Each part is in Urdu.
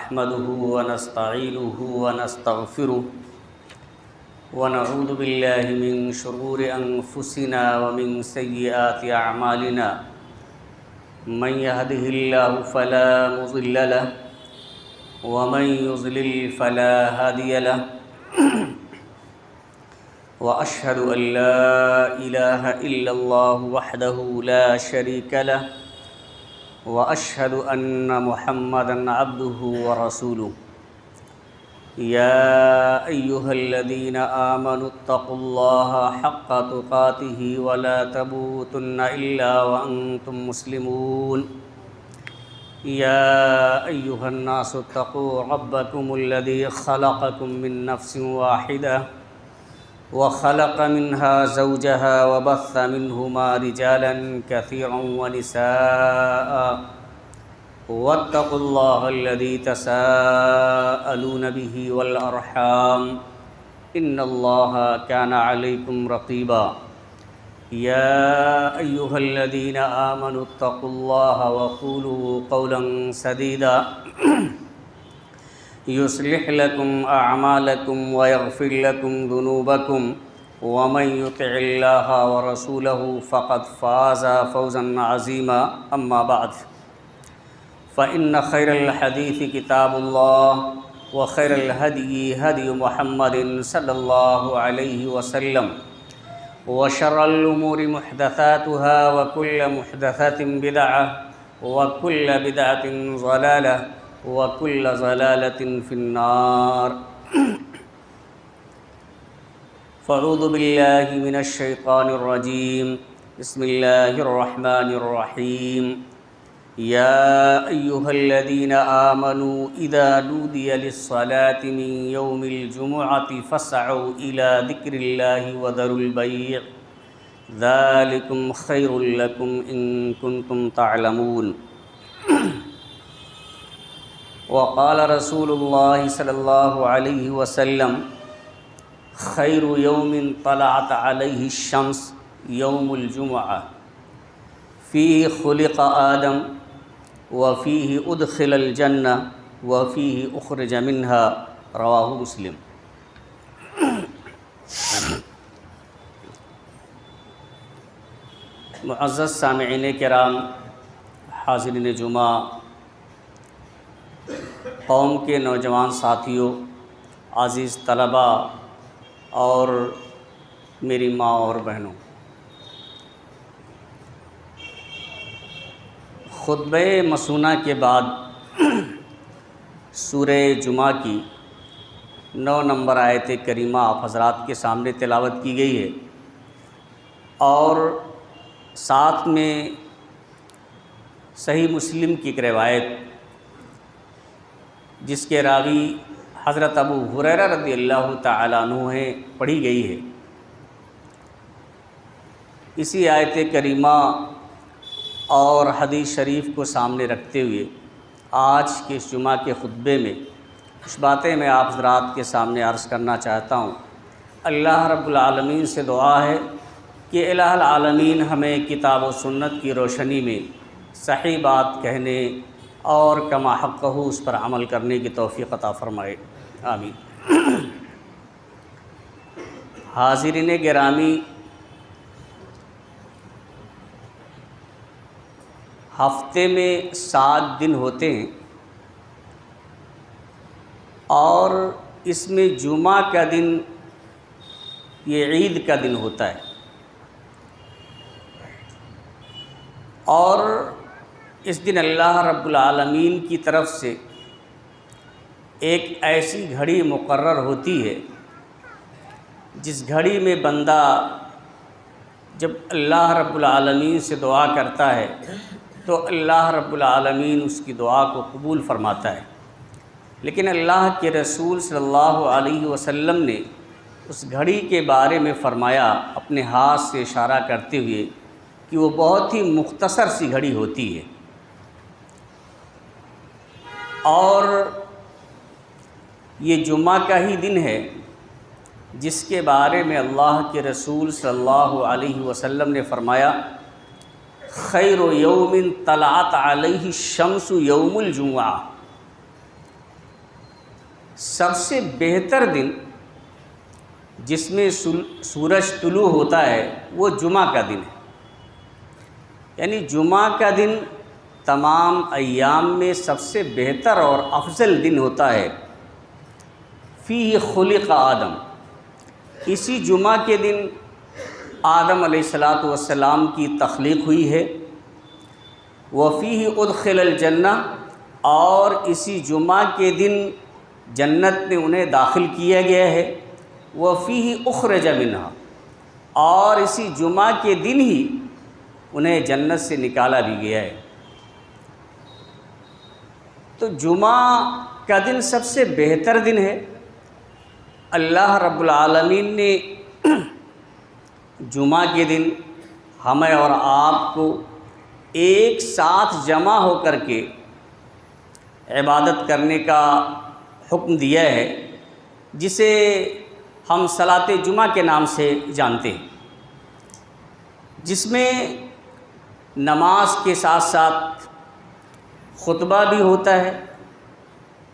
نحمده ونستعينه ونستغفره ونعوذ بالله من شرور أنفسنا ومن سيئات أعمالنا من يهده الله فلا مضل له ومن يضلل فلا هادي له وأشهد أن لا إله إلا الله وحده لا شريك له وأشهد أن محمدًا عبده ورسوله يا أيها الذين آمنوا اتقوا الله حق تقاته ولا تموتن إلا وأنتم مسلمون يا أيها الناس اتقوا ربكم الذي خلقكم من نفس واحدة وخلق منها زوجها وبث منهما رجالا كثيرا ونساء واتقوا الله الذي تساءلون به والأرحام إن الله كان عليكم رقيبا يا أيها الذين آمنوا اتقوا الله وقولوا قولا سديدا يصلح لكم أعمالكم ويغفر لكم ذنوبكم ومن يطع الله ورسوله فقد فاز فوزا عظيما أما بعد فإن خير الحديث كتاب الله وخير الهدي هدي محمد صلى الله عليه وسلم وشر الأمور محدثاتها وكل محدثة بدعة وكل بدعة ضلالة وكل ضلالة في النار فاعوذ بالله من الشيطان الرجيم بسم الله الرحمن الرحيم يا أيها الذين آمنوا إذا نودي للصلاة من يوم الجمعة فاسعوا إلى ذكر الله وذروا البيع ذلكم خير لكم إن كنتم تعلمون وقال رسول الله صلى الله عليه وسلم خير يوم طلعت عليه الشمس يوم الجمعة فيه خلق آدم وفيه أدخل الجنة وفيه أخرج منها رواہ مسلم۔ معزز سامعین کرام، حاضرین جمعہ، قوم کے نوجوان ساتھیوں، عزیز طلباء اور میری ماں اور بہنوں، خطبہ مسونہ کے بعد سورہ جمعہ کی 9 نمبر آیت کریمہ آپ حضرات کے سامنے تلاوت کی گئی ہے، اور ساتھ میں صحیح مسلم کی ایک روایت جس کے راوی حضرت ابو ہریرہ رضی اللہ تعالیٰ عنہ ہیں پڑھی گئی ہے۔ اسی آیت کریمہ اور حدیث شریف کو سامنے رکھتے ہوئے آج کے اس جمعہ کے خطبے میں کچھ باتیں میں آپ حضرات کے سامنے عرض کرنا چاہتا ہوں۔ اللہ رب العالمین سے دعا ہے کہ الہ العالمین ہمیں کتاب و سنت کی روشنی میں صحیح بات کہنے اور کما حقہ اس پر عمل کرنے کی توفیق عطا فرمائے، آمین۔ حاضرین گرامی، ہفتے میں 7 دن ہوتے ہیں اور اس میں جمعہ کا دن یہ عید کا دن ہوتا ہے، اور اس دن اللہ رب العالمین کی طرف سے ایک ایسی گھڑی مقرر ہوتی ہے جس گھڑی میں بندہ جب اللہ رب العالمین سے دعا کرتا ہے تو اللہ رب العالمین اس کی دعا کو قبول فرماتا ہے۔ لیکن اللہ کے رسول صلی اللہ علیہ وسلم نے اس گھڑی کے بارے میں فرمایا اپنے ہاتھ سے اشارہ کرتے ہوئے کہ وہ بہت ہی مختصر سی گھڑی ہوتی ہے، اور یہ جمعہ کا ہی دن ہے جس کے بارے میں اللہ کے رسول صلی اللہ علیہ وسلم نے فرمایا خیر یوم طلعت علیہ الشمس یوم الجمعہ، سب سے بہتر دن جس میں سورج طلوع ہوتا ہے وہ جمعہ کا دن ہے، یعنی جمعہ کا دن تمام ایام میں سب سے بہتر اور افضل دن ہوتا ہے۔ فیہ خلق آدم، اسی جمعہ کے دن آدم علیہ السلام کی تخلیق ہوئی ہے۔ وفیہ ادخل الجنہ، اور اسی جمعہ کے دن جنت میں انہیں داخل کیا گیا ہے۔ وفیہ اخرج منہا، اور اسی جمعہ کے دن ہی انہیں جنت سے نکالا بھی گیا ہے۔ تو جمعہ کا دن سب سے بہتر دن ہے۔ اللہ رب العالمین نے جمعہ کے دن ہمیں اور آپ کو ایک ساتھ جمع ہو کر کے عبادت کرنے کا حکم دیا ہے، جسے ہم صلاۃ جمعہ کے نام سے جانتے ہیں، جس میں نماز کے ساتھ ساتھ خطبہ بھی ہوتا ہے،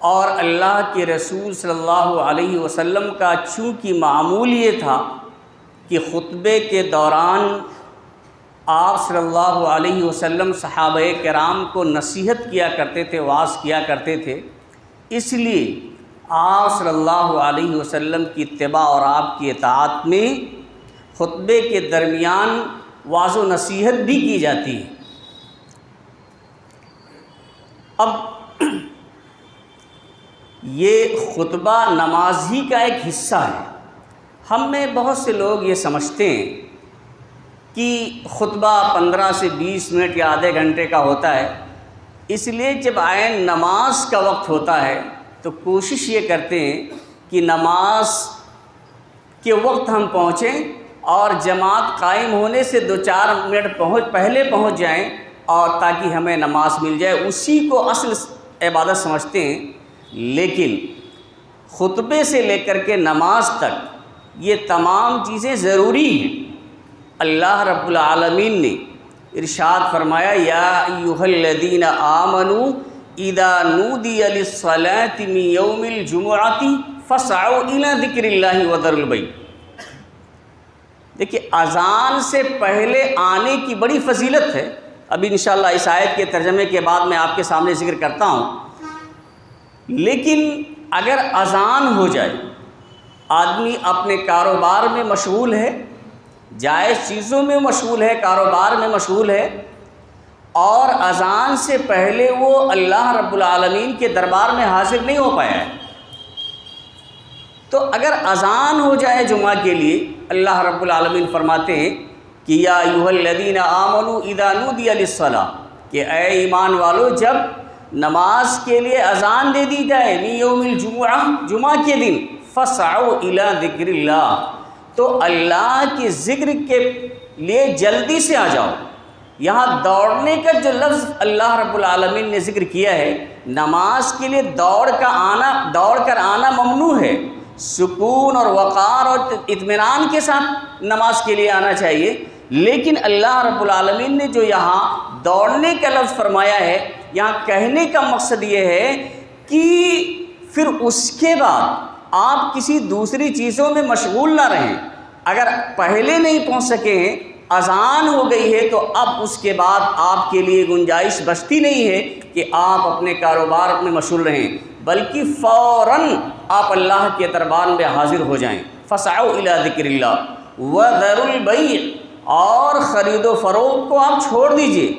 اور اللہ کے رسول صلی اللہ علیہ وسلم کا چونکہ معمول یہ تھا کہ خطبے کے دوران آپ صلی اللہ علیہ وسلم صحابہ کرام کو نصیحت کیا کرتے تھے، وعظ کیا کرتے تھے، اس لیے آپ صلی اللہ علیہ وسلم کی اتباع اور آپ کی اطاعت میں خطبے کے درمیان وعظ و نصیحت بھی کی جاتی ہے۔ اب یہ خطبہ نماز ہی کا ایک حصہ ہے۔ ہم میں بہت سے لوگ یہ سمجھتے ہیں کہ خطبہ 15 سے 20 منٹ یا آدھے گھنٹے کا ہوتا ہے، اس لیے جب عین نماز کا وقت ہوتا ہے تو کوشش یہ کرتے ہیں کہ نماز کے وقت ہم پہنچیں اور جماعت قائم ہونے سے 2-4 منٹ پہلے پہنچ جائیں، اور تاکہ ہمیں نماز مل جائے، اسی کو اصل عبادت سمجھتے ہیں۔ لیکن خطبے سے لے کر کے نماز تک یہ تمام چیزیں ضروری ہیں۔ اللہ رب العالمین نے ارشاد فرمایا، یا ایھا الذین آمنوا اذا نودی للصلاۃ من یوم الجمعۃ فاسعوا الی ذکر اللہ وذروا البیع۔ دیکھیے، اذان سے پہلے آنے کی بڑی فضیلت ہے۔ ابھی انشاءاللہ اس آیت کے ترجمے کے بعد میں آپ کے سامنے ذکر کرتا ہوں۔ لیکن اگر اذان ہو جائے، آدمی اپنے کاروبار میں مشغول ہے، جائز چیزوں میں مشغول ہے، کاروبار میں مشغول ہے، اور اذان سے پہلے وہ اللہ رب العالمین کے دربار میں حاضر نہیں ہو پایا ہے، تو اگر اذان ہو جائے جمعہ کے لیے، اللہ رب العالمین فرماتے ہیں کہ یا ایھا الذین آمنوا اذا نودی للصلاۃ، کہ اے ایمان والو، جب نماز کے لیے اذان دے دی جائے من یوم الجمعہ، جمعہ کے دن، فاسعوا الی ذکر اللہ، تو اللہ کے ذکر کے لیے جلدی سے آ جاؤ۔ یہاں دوڑنے کا جو لفظ اللہ رب العالمین نے ذکر کیا ہے، نماز کے لیے دوڑ کر آنا ممنوع ہے۔ سکون اور وقار اور اطمینان کے ساتھ نماز کے لیے آنا چاہیے، لیکن اللہ رب العالمین نے جو یہاں دوڑنے کا لفظ فرمایا ہے، یہاں کہنے کا مقصد یہ ہے کہ پھر اس کے بعد آپ کسی دوسری چیزوں میں مشغول نہ رہیں۔ اگر پہلے نہیں پہنچ سکے ہیں، اذان ہو گئی ہے، تو اب اس کے بعد آپ کے لیے گنجائش بچتی نہیں ہے کہ آپ اپنے کاروبار میں مشغول رہیں، بلکہ فوراً آپ اللہ کے دربار میں حاضر ہو جائیں۔ فاسعوا الی ذکر اللہ وذروا البیع، اور خرید و فروخت کو آپ چھوڑ دیجئے۔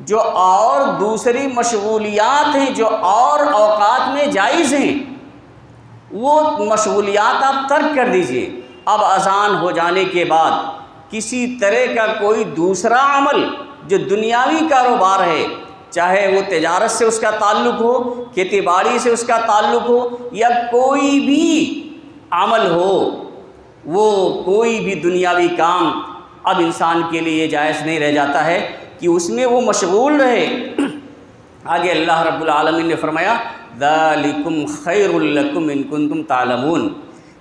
جو اور دوسری مشغولیات ہیں، جو اور اوقات میں جائز ہیں، وہ مشغولیات آپ ترک کر دیجئے۔ اب اذان ہو جانے کے بعد کسی طرح کا کوئی دوسرا عمل جو دنیاوی کاروبار ہے، چاہے وہ تجارت سے اس کا تعلق ہو، کھیتی باڑی سے اس کا تعلق ہو، یا کوئی بھی عمل ہو، وہ کوئی بھی دنیاوی کام اب انسان کے لیے یہ جائز نہیں رہ جاتا ہے کہ اس میں وہ مشغول رہے۔ آگے اللہ رب العالمین نے فرمایا، ذالکم خیر لکم ان کنتم تعلمون،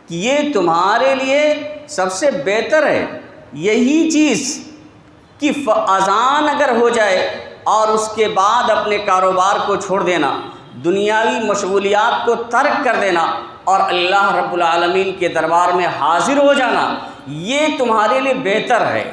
کہ یہ تمہارے لیے سب سے بہتر ہے یہی چیز کہ اذان اگر ہو جائے اور اس کے بعد اپنے کاروبار کو چھوڑ دینا، دنیاوی مشغولیات کو ترک کر دینا اور اللہ رب العالمین کے دربار میں حاضر ہو جانا، یہ تمہارے لیے بہتر ہے،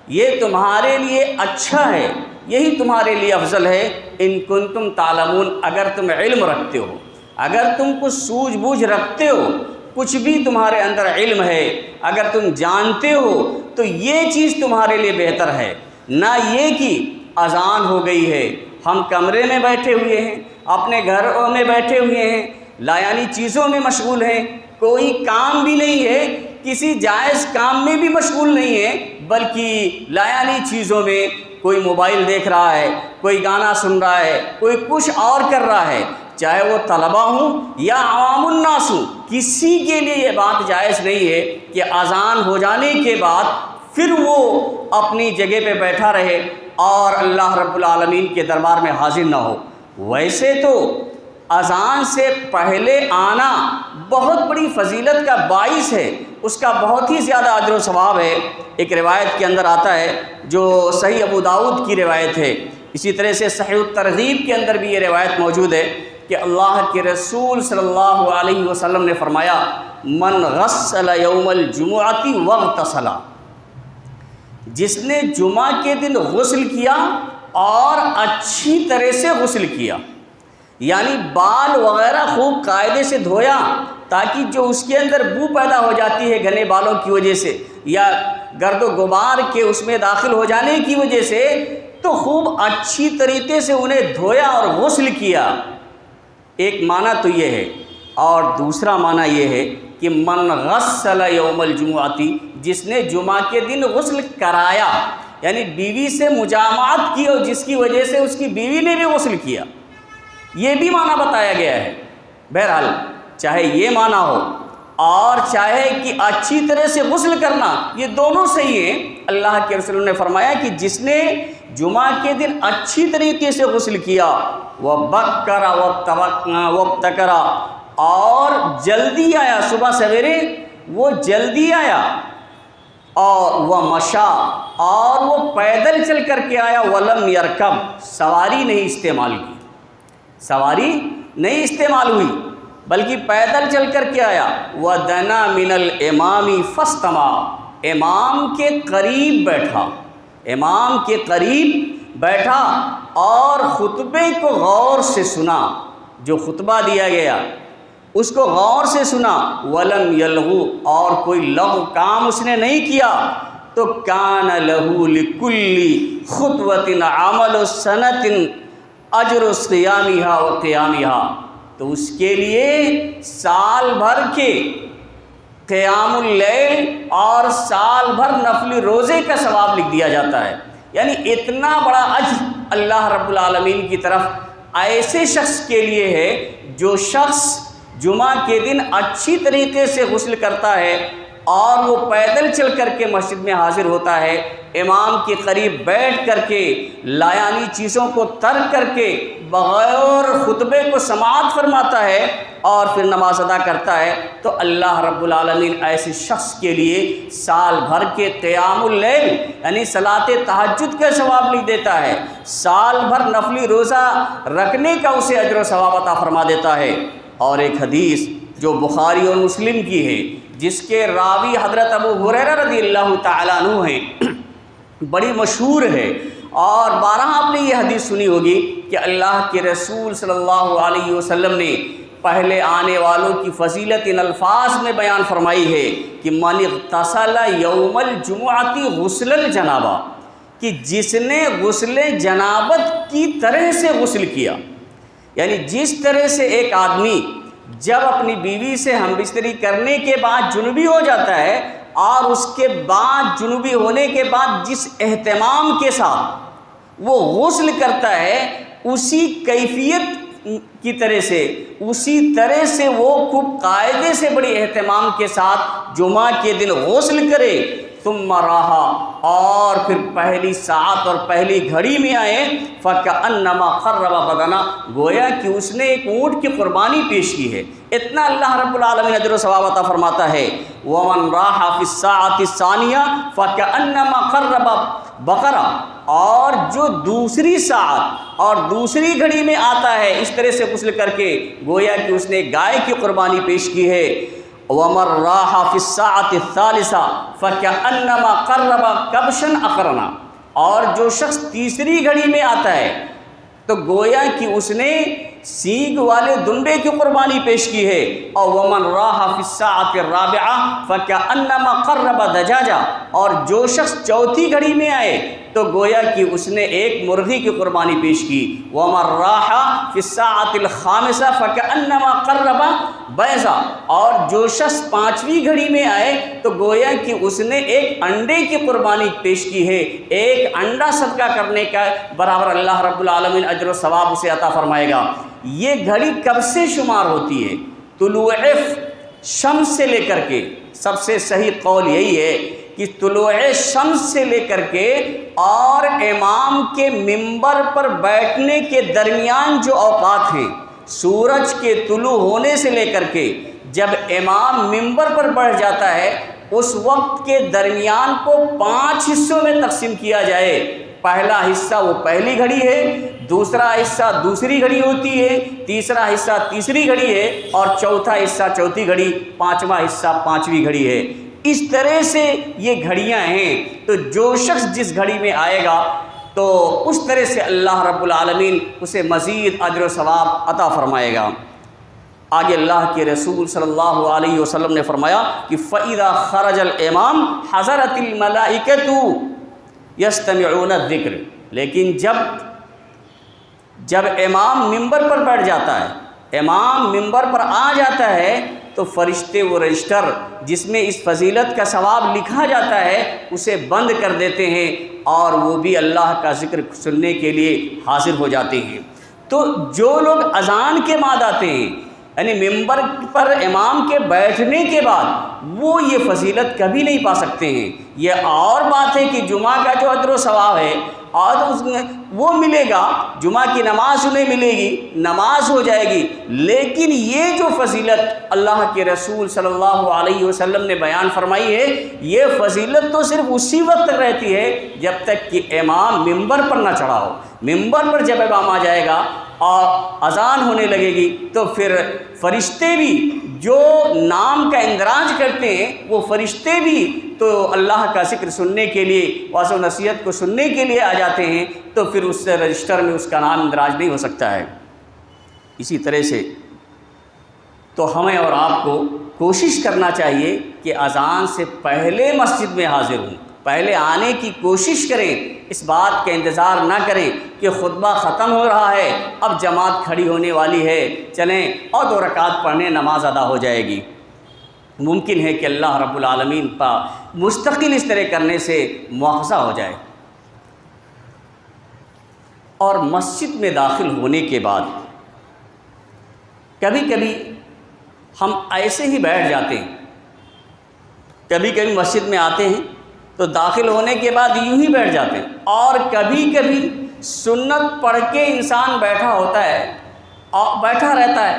یہ تمہارے لیے اچھا ہے، یہی تمہارے لیے افضل ہے۔ ان کنتم تعلمون، اگر تم علم رکھتے ہو، اگر تم کچھ سوجھ بوجھ رکھتے ہو، کچھ بھی تمہارے اندر علم ہے، اگر تم جانتے ہو تو یہ چیز تمہارے لیے بہتر ہے، نہ یہ کہ اذان ہو گئی ہے، ہم کمرے میں بیٹھے ہوئے ہیں، اپنے گھروں میں بیٹھے ہوئے ہیں، لایانی چیزوں میں مشغول ہیں، کوئی کام بھی نہیں ہے، کسی جائز کام میں بھی مشغول نہیں ہے، بلکہ لایانی چیزوں میں کوئی موبائل دیکھ رہا ہے، کوئی گانا سن رہا ہے، کوئی کچھ اور کر رہا ہے، چاہے وہ طلبہ ہوں یا عوام الناس ہوں، کسی کے لیے یہ بات جائز نہیں ہے کہ اذان ہو جانے کے بعد پھر وہ اپنی جگہ پہ بیٹھا رہے اور اللہ رب العالمین کے دربار میں حاضر نہ ہو۔ ویسے تو اذان سے پہلے آنا بہت بڑی فضیلت کا باعث ہے، اس کا بہت ہی زیادہ اجر و ثواب ہے۔ ایک روایت کے اندر آتا ہے جو صحیح ابو داؤد کی روایت ہے، اسی طرح سے صحیح الترغیب کے اندر بھی یہ روایت موجود ہے کہ اللہ کے رسول صلی اللہ علیہ وسلم نے فرمایا، من غسل یوم الجمعۃ واغتسل، جس نے جمعہ کے دن غسل کیا اور اچھی طرح سے غسل کیا، یعنی بال وغیرہ خوب قاعدے سے دھویا تاکہ جو اس کے اندر بو پیدا ہو جاتی ہے گھنے بالوں کی وجہ سے یا گرد و غبار کے اس میں داخل ہو جانے کی وجہ سے، تو خوب اچھی طریقے سے انہیں دھویا اور غسل کیا۔ ایک معنی تو یہ ہے، اور دوسرا معنی یہ ہے کہ من غسل یوم الجمعۃ، جس نے جمعہ کے دن غسل کرایا، یعنی بیوی سے مجامعت کی اور جس کی وجہ سے اس کی بیوی نے بھی غسل کیا، یہ بھی معنی بتایا گیا ہے۔ بہرحال چاہے یہ معنی ہو اور چاہے کہ اچھی طرح سے غسل کرنا، یہ دونوں صحیح ہیں۔ اللہ کے رسول نے فرمایا کہ جس نے جمعہ کے دن اچھی طریقے سے غسل کیا، وَبَكَّرَ وَابْتَكَرَ، اور جلدی آیا، صبح سویرے وہ جلدی آیا، اور وہ مشا، اور وہ پیدل چل کر کے آیا، وَلَمْ يَرْكَبْ، سواری نہیں استعمال کی، سواری نہیں استعمال ہوئی بلکہ پیدل چل کر کے آیا، وَدَنَا مِنَ الْإِمَامِ فَاسْتَمَعَ، امام کے قریب بیٹھا، امام کے قریب بیٹھا اور خطبے کو غور سے سنا، جو خطبہ دیا گیا اس کو غور سے سنا، وَلَمْ يَلْغُ، اور کوئی لغو کام اس نے نہیں کیا، تو كَانَ لَهُ لِكُلِّ خُطْوَةٍ عَمَلُ سَنَةٍ أَجْرُ صِيَامِهَا وَقِيَامِهَا، تو اس کے لیے سال بھر کے قیام اللیل اور سال بھر نفلی روزے کا ثواب لکھ دیا جاتا ہے۔ یعنی اتنا بڑا اجر اللہ رب العالمین کی طرف ایسے شخص کے لیے ہے جو شخص جمعہ کے دن اچھی طریقے سے غسل کرتا ہے اور وہ پیدل چل کر کے مسجد میں حاضر ہوتا ہے، امام کے قریب بیٹھ کر کے لایانی چیزوں کو ترک کر کے بغیر خطبے کو سماعت فرماتا ہے اور پھر نماز ادا کرتا ہے، تو اللہ رب العالمین ایسے شخص کے لیے سال بھر کے قیام اللیل یعنی صلاۃ تہجد کا ثواب لکھ دیتا ہے، سال بھر نفلی روزہ رکھنے کا اسے اجر و ثواب عطا فرما دیتا ہے۔ اور ایک حدیث جو بخاری اور مسلم کی ہے، جس کے راوی حضرت ابو ہریرہ رضی اللہ تعالیٰ عنہ ہیں، بڑی مشہور ہے، اور بارہا آپ نے یہ حدیث سنی ہوگی کہ اللہ کے رسول صلی اللہ علیہ وسلم نے پہلے آنے والوں کی فضیلت ان الفاظ میں بیان فرمائی ہے کہ من اغتسل یوم الجمعۃ غسل الجنابہ، کہ جس نے غسل جنابت کی طرح سے غسل کیا، یعنی جس طرح سے ایک آدمی جب اپنی بیوی سے ہم بستری کرنے کے بعد جنوبی ہو جاتا ہے اور اس کے بعد جنوبی ہونے کے بعد جس اہتمام کے ساتھ وہ غسل کرتا ہے، اسی کیفیت کی طرح سے، اسی طرح سے وہ خوب قاعدے سے بڑی اہتمام کے ساتھ جمعہ کے دن غسل کرے، ثم راہا، اور پھر پہلی ساعت اور پہلی گھڑی میں آئے، فَكَأَنَّمَا قَرَّبَ بَدَنًا، گویا کہ اس نے ایک اونٹ کی قربانی پیش کی ہے۔ اتنا اللہ رب العالمین اجر و ثواب عطا فرماتا ہے۔ وَمَنْ رَاحَ فِي السَّاعَةِ الثَّانِيَةِ فَكَأَنَّمَا قَرَّبَ بَقَرَةً، اور جو دوسری ساعت اور دوسری گھڑی میں آتا ہے اس طرح سے غسل کر کے گویا کہ اس نے گائے کی قربانی پیش کی ہے۔ وَمَن رَاحَ فِي السَّاعَةِ الثَّالِثَةِ فَكَأَنَّمَا قَرَّبَ كَبْشًا أَقْرَنًا، اور جو شخص تیسری گھڑی میں آتا ہے تو گویا کہ اس نے سینگ والے دنڈے کی قربانی پیش کی ہے۔ اور وَمَن رَاحَ فِي السَّاعَةِ الرَّابِعَةِ فَكَأَنَّمَا قَرَّبَ دَجَاجًا، اور جو شخص چوتھی گھڑی میں آئے تو گویا کہ اس نے ایک مرغی کی قربانی پیش کی۔ وَمَن رَاحَ فِي السَّاعَةِ الْخَامِسَةِ فَكَأَنَّمَا قَرَّبَ بَيْضًا، اور جو شخص پانچویں گھڑی میں آئے تو گویا کہ اس نے ایک انڈے کی قربانی پیش کی ہے۔ ایک انڈا صدقہ کرنے کا برابر اللہ رب العالمین اجر و ثواب اسے عطا فرمائے گا۔ یہ گھڑی کب سے شمار ہوتی ہے؟ طلوع شمس سے لے کر کے، سب سے صحیح قول یہی ہے کہ طلوع شمس سے لے کر کے اور امام کے منبر پر بیٹھنے کے درمیان جو اوقات ہیں، سورج کے طلوع ہونے سے لے کر کے جب امام منبر پر بیٹھ جاتا ہے اس وقت کے درمیان کو 5 حصوں میں تقسیم کیا جائے۔ پہلا حصہ وہ پہلی گھڑی ہے، دوسرا حصہ دوسری گھڑی ہوتی ہے، تیسرا حصہ تیسری گھڑی ہے، اور چوتھا حصہ چوتھی گھڑی، پانچواں حصہ پانچویں گھڑی ہے۔ اس طرح سے یہ گھڑیاں ہیں، تو جو شخص جس گھڑی میں آئے گا تو اس طرح سے اللہ رب العالمین اسے مزید اجر و ثواب عطا فرمائے گا۔ آگے اللہ کے رسول صلی اللہ علیہ وسلم نے فرمایا کہ فَإِذَا خَرَجَ الْإِمَامُ حَضَرَتِ الْمَلَائِكَةُ يَسْتَمِعُونَ الذِّكْرَ، لیکن جب امام منبر پر بیٹھ جاتا ہے، امام منبر پر آ جاتا ہے تو فرشتے وہ رجسٹر جس میں اس فضیلت کا ثواب لکھا جاتا ہے اسے بند کر دیتے ہیں اور وہ بھی اللہ کا ذکر سننے کے لیے حاضر ہو جاتے ہیں۔ تو جو لوگ اذان کے بعد آتے ہیں، یعنی ممبر پر امام کے بیٹھنے کے بعد، وہ یہ فضیلت کبھی نہیں پا سکتے ہیں۔ یہ اور بات ہے کہ جمعہ کا جو اجر و ثواب ہے اور اس میں وہ ملے گا، جمعہ کی نماز انہیں ملے گی، نماز ہو جائے گی، لیکن یہ جو فضیلت اللہ کے رسول صلی اللہ علیہ وسلم نے بیان فرمائی ہے، یہ فضیلت تو صرف اسی وقت تک رہتی ہے جب تک کہ امام ممبر پر نہ چڑھا ہو۔ ممبر پر جب امام آ جائے گا اور اذان ہونے لگے گی تو پھر فرشتے بھی جو نام کا اندراج کرتے ہیں وہ فرشتے بھی تو اللہ کا ذکر سننے کے لیے، واضح و نصیحت کو سننے کے لیے آ جاتے ہیں، تو پھر اس سے رجسٹر میں اس کا نام اندراج نہیں ہو سکتا ہے۔ اسی طرح سے تو ہمیں اور آپ کو کوشش کرنا چاہیے کہ اذان سے پہلے مسجد میں حاضر ہوں، پہلے آنے کی کوشش کریں، اس بات کا انتظار نہ کریں کہ خطبہ ختم ہو رہا ہے، اب جماعت کھڑی ہونے والی ہے، چلیں اور 2 رکعت پڑھنے نماز ادا ہو جائے گی۔ ممکن ہے کہ اللہ رب العالمین کا مستقل اس طرح کرنے سے مواخذہ ہو جائے۔ اور مسجد میں داخل ہونے کے بعد کبھی کبھی ہم ایسے ہی بیٹھ جاتے ہیں، کبھی کبھی مسجد میں آتے ہیں تو داخل ہونے کے بعد یوں ہی بیٹھ جاتے ہیں، اور کبھی کبھی سنت پڑھ کے انسان بیٹھا ہوتا ہے اور بیٹھا رہتا ہے،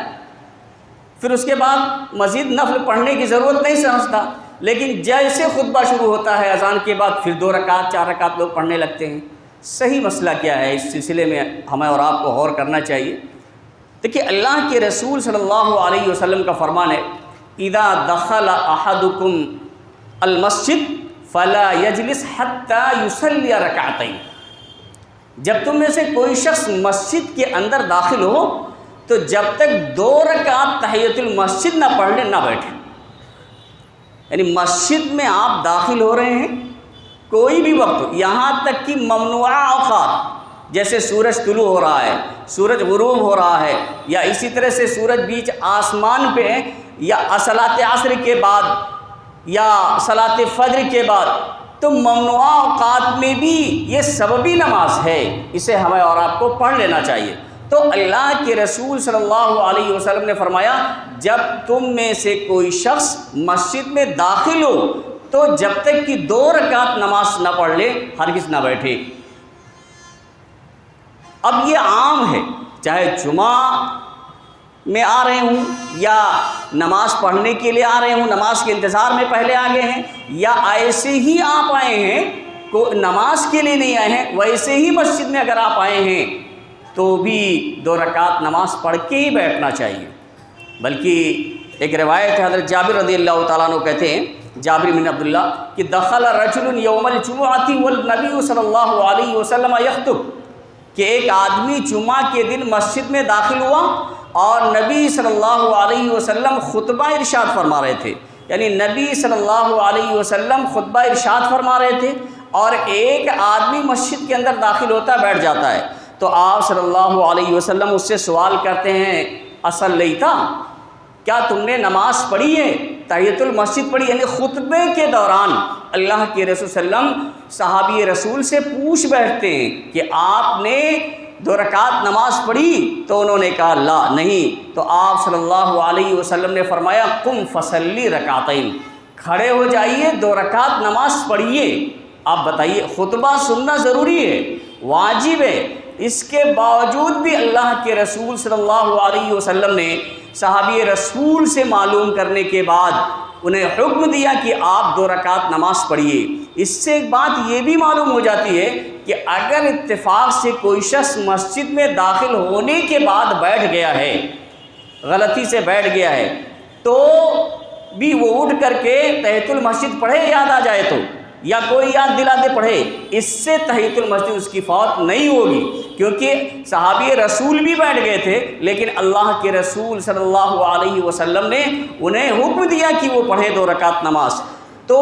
پھر اس کے بعد مزید نفل پڑھنے کی ضرورت نہیں سمجھتا، لیکن جیسے خطبہ شروع ہوتا ہے اذان کے بعد پھر 2 رکعت 4 رکعت لوگ پڑھنے لگتے ہیں۔ صحیح مسئلہ کیا ہے؟ اس سلسلے میں ہمیں اور آپ کو غور کرنا چاہیے۔ دیکھیے اللہ کے رسول صلی اللہ علیہ وسلم کا فرمان ہے، اذا دخل احدکم المسجد فلا یجلس حتی یصلی رکعتین، جب تم میں سے کوئی شخص مسجد کے اندر داخل ہو تو جب تک 2 رکعت تحیۃ المسجد نہ پڑھ لیں نہ بیٹھیں۔ یعنی مسجد میں آپ داخل ہو رہے ہیں کوئی بھی وقت، یہاں تک کہ ممنوعہ اوقات جیسے سورج طلوع ہو رہا ہے، سورج غروب ہو رہا ہے، یا اسی طرح سے سورج بیچ آسمان پہ، یا صلاۃ عصر کے بعد یا صلاۃ فجر کے بعد، تو ممنوعہ اوقات میں بھی یہ سببی نماز ہے، اسے ہمیں اور آپ کو پڑھ لینا چاہیے۔ تو اللہ کے رسول صلی اللہ علیہ وسلم نے فرمایا جب تم میں سے کوئی شخص مسجد میں داخل ہو تو جب تک کہ 2 رکعت نماز نہ پڑھ لے ہرگز نہ بیٹھے۔ اب یہ عام ہے، چاہے جمعہ میں آ رہے ہوں یا نماز پڑھنے کے لیے آ رہے ہوں، نماز کے انتظار میں پہلے آ گئے ہیں، یا ایسے ہی آپ آئے ہیں کو نماز کے لیے نہیں آئے ہیں، ویسے ہی مسجد میں اگر آپ آئے ہیں تو بھی 2 رکعت نماز پڑھ کے ہی بیٹھنا چاہیے۔ بلکہ ایک روایت ہے، حضرت جابر رضی اللہ تعالیٰ عنہ کہتے ہیں، جابر بن عبداللہ، کہ دخل رجل یوم الجمعۃ والنبی صلی اللہ علیہ وسلم یخطب، کہ ایک آدمی جمعہ کے دن مسجد میں داخل ہوا اور نبی صلی اللہ علیہ وسلم خطبہ ارشاد فرما رہے تھے، یعنی نبی صلی اللہ علیہ وسلم خطبہ ارشاد فرما رہے تھے اور ایک آدمی مسجد کے اندر داخل ہوتا ہے، بیٹھ جاتا ہے، تو آپ صلی اللہ علیہ وسلم اس سے سوال کرتے ہیں، اصلیتا، کیا تم نے نماز پڑھی ہے، تحیۃ المسجد پڑھی؟ یعنی خطبے کے دوران اللہ کے رسول صلی اللہ علیہ وسلم صحابی رسول سے پوچھ بیٹھتے ہیں کہ آپ نے 2 رکعت نماز پڑھی؟ تو انہوں نے کہا لا، نہیں۔ تو آپ صلی اللہ علیہ وسلم نے فرمایا قم فصلی رکعتین، کھڑے ہو جائیے، 2 رکعت نماز پڑھیے۔ آپ بتائیے، خطبہ سننا ضروری ہے، واجب ہے، اس کے باوجود بھی اللہ کے رسول صلی اللہ علیہ وسلم نے صحابی رسول سے معلوم کرنے کے بعد انہیں حکم دیا کہ آپ 2 رکعت نماز پڑھیے۔ اس سے ایک بات یہ بھی معلوم ہو جاتی ہے کہ اگر اتفاق سے کوئی شخص مسجد میں داخل ہونے کے بعد بیٹھ گیا ہے، غلطی سے بیٹھ گیا ہے، تو بھی وہ اٹھ کر کے تحیۃ المسجد پڑھے، یاد آ جائے تو، یا کوئی یاد دلا دے پڑھے، اس سے تحیۃ المسجد اس کی فوت نہیں ہوگی، کیونکہ صحابی رسول بھی بیٹھ گئے تھے لیکن اللہ کے رسول صلی اللہ علیہ وسلم نے انہیں حکم دیا کہ وہ پڑھیں 2 رکعت نماز۔ تو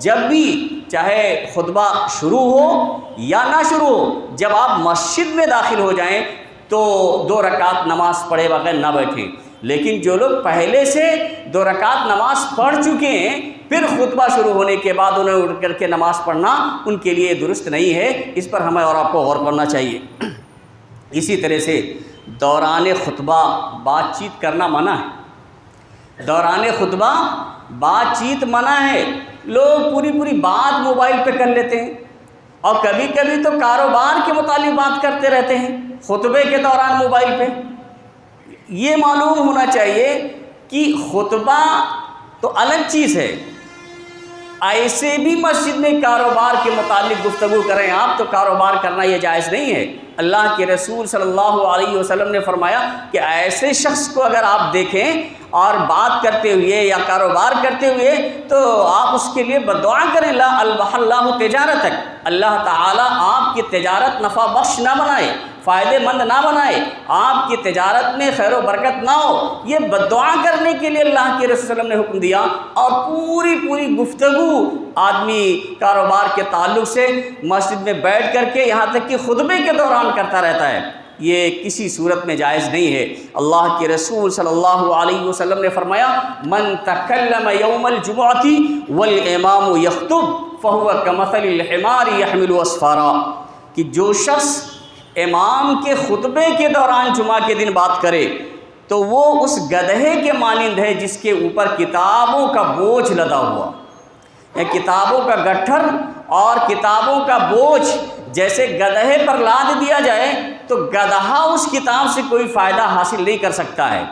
جب بھی چاہے خطبہ شروع ہو یا نہ شروع ہو، جب آپ مسجد میں داخل ہو جائیں تو 2 رکعت نماز پڑھے بغیر نہ بیٹھیں۔ لیکن جو لوگ پہلے سے 2 رکعت نماز پڑھ چکے ہیں، پھر خطبہ شروع ہونے کے بعد انہیں اٹھ کر کے نماز پڑھنا ان کے لیے درست نہیں ہے، اس پر ہمیں اور آپ کو غور کرنا چاہیے۔ اسی طرح سے دوران خطبہ بات چیت کرنا منع ہے، دوران خطبہ بات چیت منع ہے۔ لوگ پوری بات موبائل پہ کر لیتے ہیں اور کبھی کبھی تو کاروبار کے متعلق بات کرتے رہتے ہیں خطبے کے دوران موبائل پہ۔ یہ معلوم ہونا چاہیے کہ خطبہ تو الگ چیز ہے، ایسے بھی مسجد میں کاروبار کے متعلق گفتگو کریں آپ تو کاروبار کرنا یہ جائز نہیں ہے۔ اللہ کے رسول صلی اللہ علیہ وسلم نے فرمایا کہ ایسے شخص کو اگر آپ دیکھیں اور بات کرتے ہوئے یا کاروبار کرتے ہوئے تو آپ اس کے لیے بددعا کریں، لا البح اللہ تجارتک، اللہ تعالیٰ آپ کی تجارت نفع بخش نہ بنائے، فائدے مند نہ بنائے، آپ کی تجارت میں خیر و برکت نہ ہو، یہ بددعا کرنے کے لیے اللہ کے رسول صلی اللہ علیہ وسلم نے حکم دیا۔ اور پوری گفتگو آدمی کاروبار کے تعلق سے مسجد میں بیٹھ کر کے یہاں تک کہ خطبے کے دوران کرتا رہتا ہے، یہ کسی صورت میں جائز نہیں ہے۔ اللہ کے رسول صلی اللہ علیہ وسلم نے فرمایا من تکلم یوم الجمعۃ والامام یخطب فہو کمثل الحمار یحمل اسفارا، کہ جو شخص امام کے خطبے کے دوران جمعہ کے دن بات کرے تو وہ اس گدھے کے مانند ہے جس کے اوپر کتابوں کا بوجھ لدا ہوا، یا کتابوں کا گٹھر اور کتابوں کا بوجھ جیسے گدھے پر لاد دیا جائے تو گدھا اس کتاب سے کوئی فائدہ حاصل نہیں کر سکتا ہے۔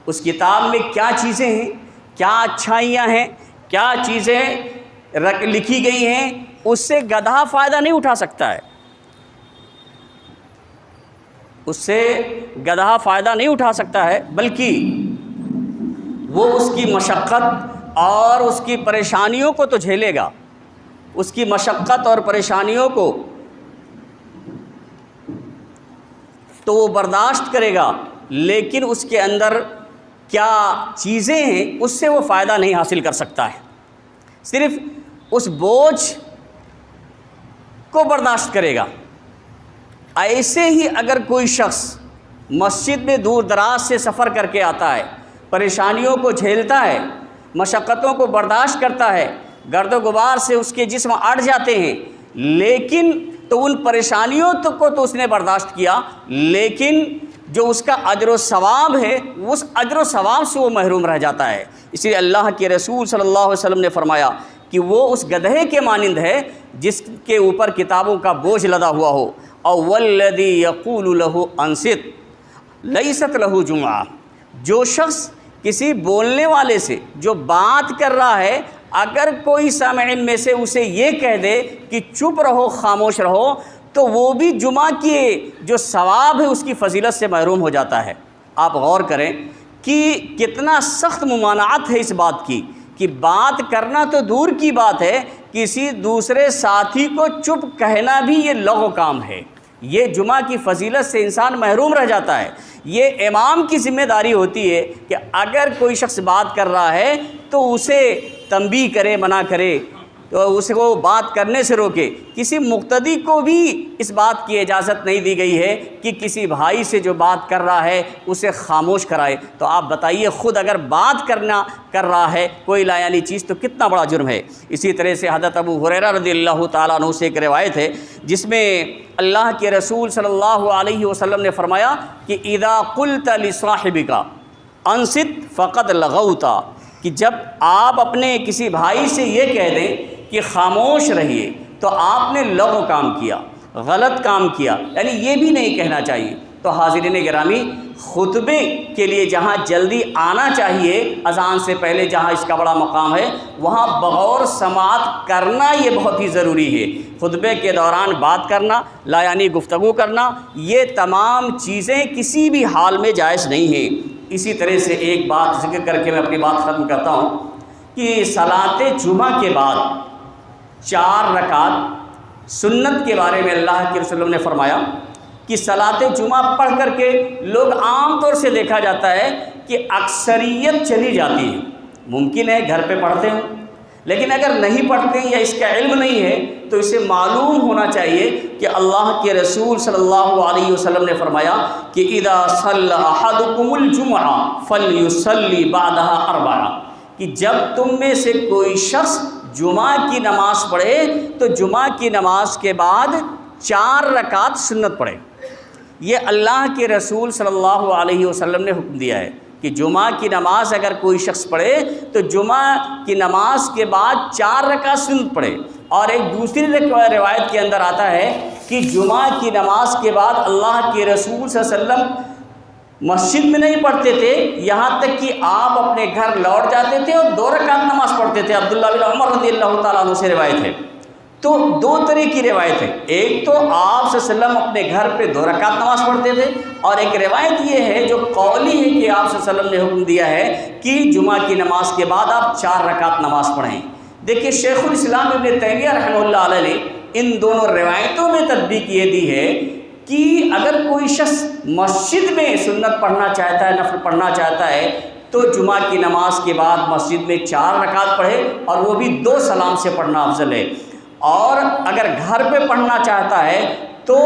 اس کتاب میں کیا چیزیں ہیں، کیا اچھائیاں ہیں، کیا چیزیں لکھی گئی ہیں، اس سے گدھا فائدہ نہیں اٹھا سکتا ہے، اس سے گدھا فائدہ نہیں اٹھا سکتا ہے، بلکہ وہ اس کی مشقت اور اس کی پریشانیوں کو تو جھیلے گا، اس کی مشقت اور پریشانیوں کو تو وہ برداشت کرے گا، لیکن اس کے اندر کیا چیزیں ہیں اس سے وہ فائدہ نہیں حاصل کر سکتا ہے، صرف اس بوجھ کو برداشت کرے گا۔ ایسے ہی اگر کوئی شخص مسجد میں دور دراز سے سفر کر کے آتا ہے، پریشانیوں کو جھیلتا ہے، مشقتوں کو برداشت کرتا ہے، گرد و غبار سے اس کے جسم اڑ جاتے ہیں، لیکن تو ان پریشانیوں کو تو اس نے برداشت کیا، لیکن جو اس کا اجر و ثواب ہے اس اجر و ثواب سے وہ محروم رہ جاتا ہے۔ اس لیے اللہ کے رسول صلی اللہ علیہ وسلم نے فرمایا کہ وہ اس گدھے کے مانند ہے جس کے اوپر کتابوں کا بوجھ لدا ہوا ہو۔ اور والذی یقول له انصت لیست له جمعہ، جو شخص کسی بولنے والے سے جو بات کر رہا ہے اگر کوئی سامعین میں سے اسے یہ کہہ دے کہ چپ رہو، خاموش رہو، تو وہ بھی جمعہ کی جو ثواب ہے اس کی فضیلت سے محروم ہو جاتا ہے۔ آپ غور کریں کہ کتنا سخت ممانعت ہے اس بات کی کہ بات کرنا تو دور کی بات ہے، کسی دوسرے ساتھی کو چپ کہنا بھی یہ لغو کام ہے۔ یہ جمعہ کی فضیلت سے انسان محروم رہ جاتا ہے۔ یہ امام کی ذمہ داری ہوتی ہے کہ اگر کوئی شخص بات کر رہا ہے تو اسے تنبیہ کرے، منع کرے، تو اس کو بات کرنے سے روکے۔ کسی مقتدی کو بھی اس بات کی اجازت نہیں دی گئی ہے کہ کسی بھائی سے جو بات کر رہا ہے اسے خاموش کرائے۔ تو آپ بتائیے، خود اگر بات کر رہا ہے کوئی لایانی چیز تو کتنا بڑا جرم ہے۔ اسی طرح سے حضرت ابو ہریرہ رضی اللہ تعالیٰ عنہ سے ایک روایت ہے جس میں اللہ کے رسول صلی اللہ علیہ وسلم نے فرمایا کہ اذا قلت لصاحبک انصت فقد لغوت، کہ جب آپ اپنے کسی بھائی سے یہ کہہ دیں کہ خاموش رہیے تو آپ نے لغو کام کیا، غلط کام کیا، یعنی یہ بھی نہیں کہنا چاہیے۔ تو حاضرین گرامی، خطبے کے لیے جہاں جلدی آنا چاہیے اذان سے پہلے، جہاں اس کا بڑا مقام ہے، وہاں بغور سماعت کرنا یہ بہت ہی ضروری ہے۔ خطبے کے دوران بات کرنا، لایانی گفتگو کرنا، یہ تمام چیزیں کسی بھی حال میں جائز نہیں ہیں۔ اسی طرح سے ایک بات ذکر کر کے میں اپنی بات ختم کرتا ہوں کہ صلاۃ جمعہ کے بعد 4 رکعت سنت کے بارے میں اللہ کے رسول نے فرمایا کہ صلاۃ جمعہ پڑھ کر کے لوگ عام طور سے دیکھا جاتا ہے کہ اکثریت چلی جاتی ہے۔ ممکن ہے گھر پہ پڑھتے ہوں، لیکن اگر نہیں پڑھتے ہیں یا اس کا علم نہیں ہے تو اسے معلوم ہونا چاہیے کہ اللہ کے رسول صلی اللہ علیہ وسلم نے فرمایا کہ اذا صلی احدکم الجمعہ فلیصلی بعدها 4، کہ جب تم میں سے کوئی شخص جمعہ کی نماز پڑھے تو جمعہ کی نماز کے بعد 4 رکعت سنت پڑھے۔ یہ اللہ کے رسول صلی اللہ علیہ وسلم نے حکم دیا ہے کہ جمعہ کی نماز اگر کوئی شخص پڑھے تو جمعہ کی نماز کے بعد 4 رکعت سنت پڑھے۔ اور ایک دوسری روایت کے اندر آتا ہے کہ جمعہ کی نماز کے بعد اللہ کے رسول صلی اللہ علیہ وسلم مسجد میں نہیں پڑھتے تھے، یہاں تک کہ آپ اپنے گھر لوٹ جاتے تھے اور 2 رکعت نماز پڑھتے تھے۔ عبداللہ بن عمر رضی اللہ تعالیٰ عنہ سے روایت ہے۔ تو 2 طرح کی روایت ہے، ایک تو آپ صلی اللہ علیہ وسلم اپنے گھر پہ 2 رکعت نماز پڑھتے تھے، اور ایک روایت یہ ہے جو قولی ہے کہ آپ صلی اللہ علیہ وسلم نے حکم دیا ہے کہ جمعہ کی نماز کے بعد آپ 4 رکعت نماز پڑھیں۔ دیکھیے، شیخ الاسلام ابن تیمیہ رحمہ اللہ علیہ نے ان دونوں روایتوں میں تطبیق یہ دی ہے کہ اگر کوئی شخص مسجد میں سنت پڑھنا چاہتا ہے، نفل پڑھنا چاہتا ہے، تو جمعہ کی نماز کے بعد مسجد میں 4 رکعت پڑھے، اور وہ بھی 2 سلام سے پڑھنا افضل ہے۔ اور اگر گھر پہ پڑھنا چاہتا ہے تو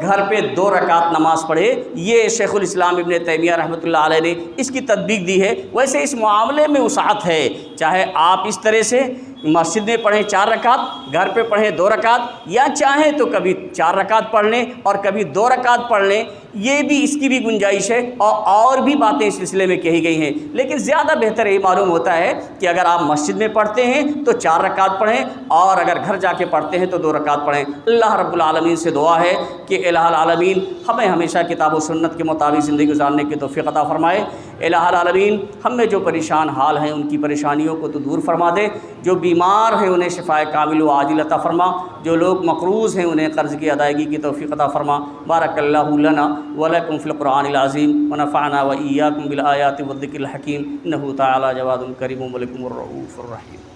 گھر پہ 2 رکعت نماز پڑھے۔ یہ شیخ الاسلام ابن تیمیہ رحمۃ اللہ علیہ نے اس کی تطبیق دی ہے۔ ویسے اس معاملے میں وسعت ہے، چاہے آپ اس طرح سے مسجد میں پڑھیں 4 رکعت، گھر پہ پڑھیں 2 رکعت، یا چاہیں تو کبھی 4 رکعت پڑھ لیں اور کبھی 2 رکعت پڑھ لیں، یہ بھی اس کی بھی گنجائش ہے، اور بھی باتیں اس سلسلے میں کہی گئی ہیں۔ لیکن زیادہ بہتر یہ معلوم ہوتا ہے کہ اگر آپ مسجد میں پڑھتے ہیں تو 4 رکعت پڑھیں، اور اگر گھر جا کے پڑھتے ہیں تو 2 رکعت پڑھیں۔ اللہ رب العالمین سے دعا ہے کہ الہ العالمین ہمیں ہمیشہ کتاب و سنت کے مطابق زندگی گزارنے کی توفیق عطا فرمائے۔ الہ العالمین ہم میں جو پریشان حال ہیں ان کی پریشانیوں کو تو دور فرما دے، جو بیمار ہیں انہیں شفاء کامل و عاجل عطا فرما، جو لوگ مقروض ہیں انہیں قرض کی ادائیگی کی توفیق عطا فرما۔ بارک اللہ لنا ولکم فی القرآن العظیم ونفعنا وإیاکم بالآیات والذکر الحکیم، انہ تعالی جواد کریم ملک الرؤوف الرحیم۔